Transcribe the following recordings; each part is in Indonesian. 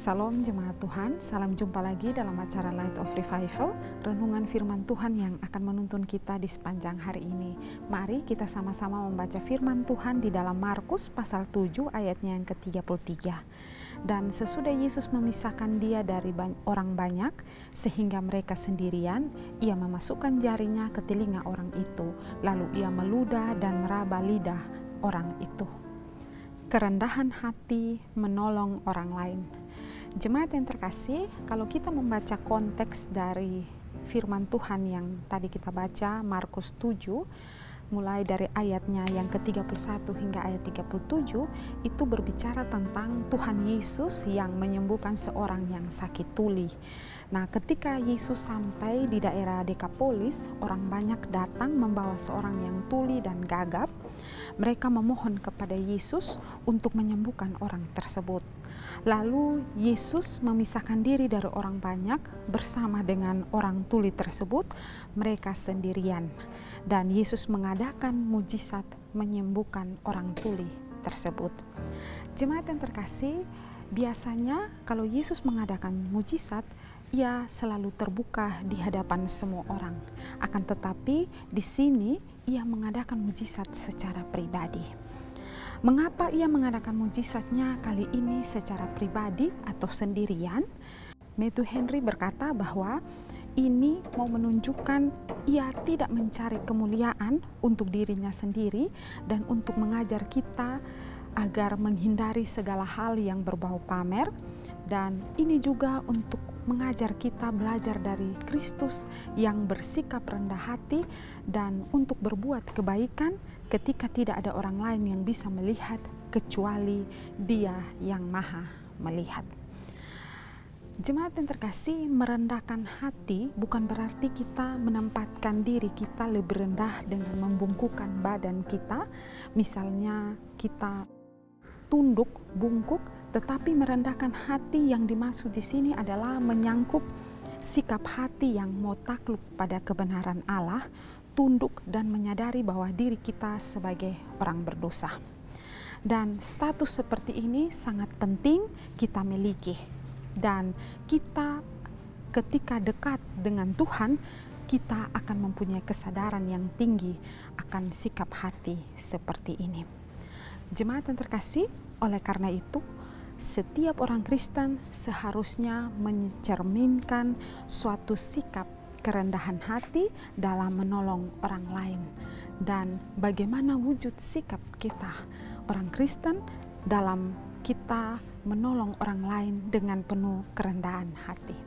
Salam jemaat Tuhan, salam jumpa lagi dalam acara Light of Revival, renungan firman Tuhan yang akan menuntun kita di sepanjang hari ini. Mari kita sama-sama membaca firman Tuhan di dalam Markus pasal 7 ayatnya yang ke-33. Dan sesudah Yesus memisahkan dia dari orang banyak, sehingga mereka sendirian, ia memasukkan jarinya ke telinga orang itu, lalu ia meludah dan meraba lidah orang itu. Kerendahan hati menolong orang lain. Jemaat yang terkasih, kalau kita membaca konteks dari firman Tuhan yang tadi kita baca, Markus 7, mulai dari ayatnya yang ke-31 hingga ayat 37, itu berbicara tentang Tuhan Yesus yang menyembuhkan seorang yang sakit tuli. Nah, ketika Yesus sampai di daerah Dekapolis, orang banyak datang membawa seorang yang tuli dan gagap. Mereka memohon kepada Yesus untuk menyembuhkan orang tersebut. Lalu Yesus memisahkan diri dari orang banyak bersama dengan orang tuli tersebut, mereka sendirian. Dan Yesus mengadakan mujizat menyembuhkan orang tuli tersebut. Jemaat yang terkasih, biasanya kalau Yesus mengadakan mujizat, ia selalu terbuka di hadapan semua orang. Akan tetapi di sini ia mengadakan mujizat secara pribadi. Mengapa ia mengadakan mujizatnya kali ini secara pribadi atau sendirian? Matthew Henry berkata bahwa ini mau menunjukkan ia tidak mencari kemuliaan untuk dirinya sendiri dan untuk mengajar kita agar menghindari segala hal yang berbau pamer, dan ini juga untuk mengajar kita belajar dari Kristus yang bersikap rendah hati dan untuk berbuat kebaikan ketika tidak ada orang lain yang bisa melihat kecuali Dia yang Maha melihat. Jemaat yang terkasih, merendahkan hati bukan berarti kita menempatkan diri kita lebih rendah dengan membungkukkan badan kita. Misalnya kita tunduk, bungkuk, tetapi merendahkan hati yang dimaksud di sini adalah menyangkut sikap hati yang mau takluk pada kebenaran Allah, tunduk dan menyadari bahwa diri kita sebagai orang berdosa. Dan status seperti ini sangat penting kita miliki. Dan kita ketika dekat dengan Tuhan, kita akan mempunyai kesadaran yang tinggi akan sikap hati seperti ini. Jemaat yang terkasih, oleh karena itu, setiap orang Kristen seharusnya mencerminkan suatu sikap kerendahan hati dalam menolong orang lain. Dan bagaimana wujud sikap kita, orang Kristen, dalam kita menolong orang lain dengan penuh kerendahan hati.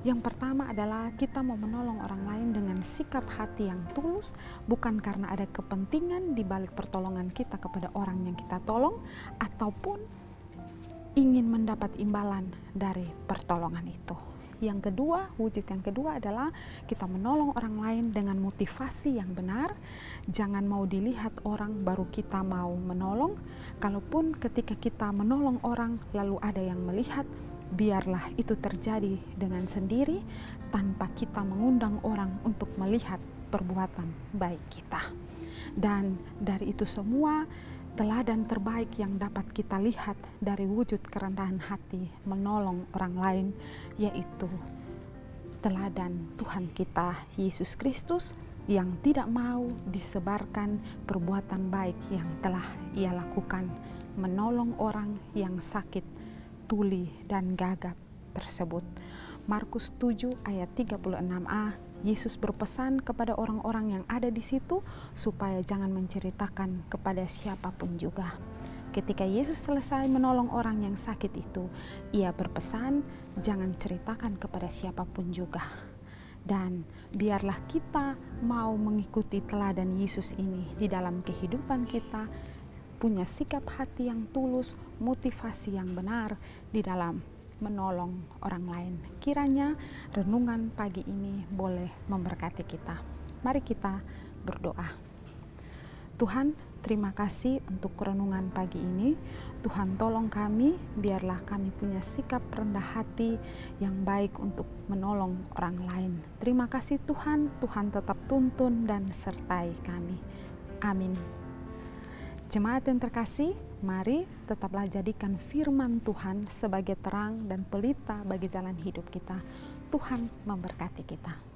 Yang pertama adalah kita mau menolong orang lain dengan sikap hati yang tulus, bukan karena ada kepentingan di balik pertolongan kita kepada orang yang kita tolong, ataupun ingin mendapat imbalan dari pertolongan itu. Yang kedua, wujud yang kedua adalah kita menolong orang lain dengan motivasi yang benar. Jangan mau dilihat orang baru kita mau menolong. Kalaupun ketika kita menolong orang lalu ada yang melihat, biarlah itu terjadi dengan sendiri tanpa kita mengundang orang untuk melihat perbuatan baik kita. Dan dari itu semua, teladan terbaik yang dapat kita lihat dari wujud kerendahan hati menolong orang lain, yaitu teladan Tuhan kita Yesus Kristus yang tidak mau disebarkan perbuatan baik yang telah Ia lakukan, menolong orang yang sakit, tuli dan gagap tersebut. Markus 7 ayat 36a, Yesus berpesan kepada orang-orang yang ada di situ supaya jangan menceritakan kepada siapapun juga. Ketika Yesus selesai menolong orang yang sakit itu, Ia berpesan jangan ceritakan kepada siapapun juga. Dan biarlah kita mau mengikuti teladan Yesus ini di dalam kehidupan kita, punya sikap hati yang tulus, motivasi yang benar di dalam menolong orang lain. Kiranya renungan pagi ini boleh memberkati kita. Mari kita berdoa. Tuhan, terima kasih untuk renungan pagi ini. Tuhan, tolong kami, biarlah kami punya sikap rendah hati yang baik untuk menolong orang lain. Terima kasih Tuhan, Tuhan tetap tuntun dan sertai kami. Amin. Jemaat yang terkasih, mari tetaplah jadikan firman Tuhan sebagai terang dan pelita bagi jalan hidup kita. Tuhan memberkati kita.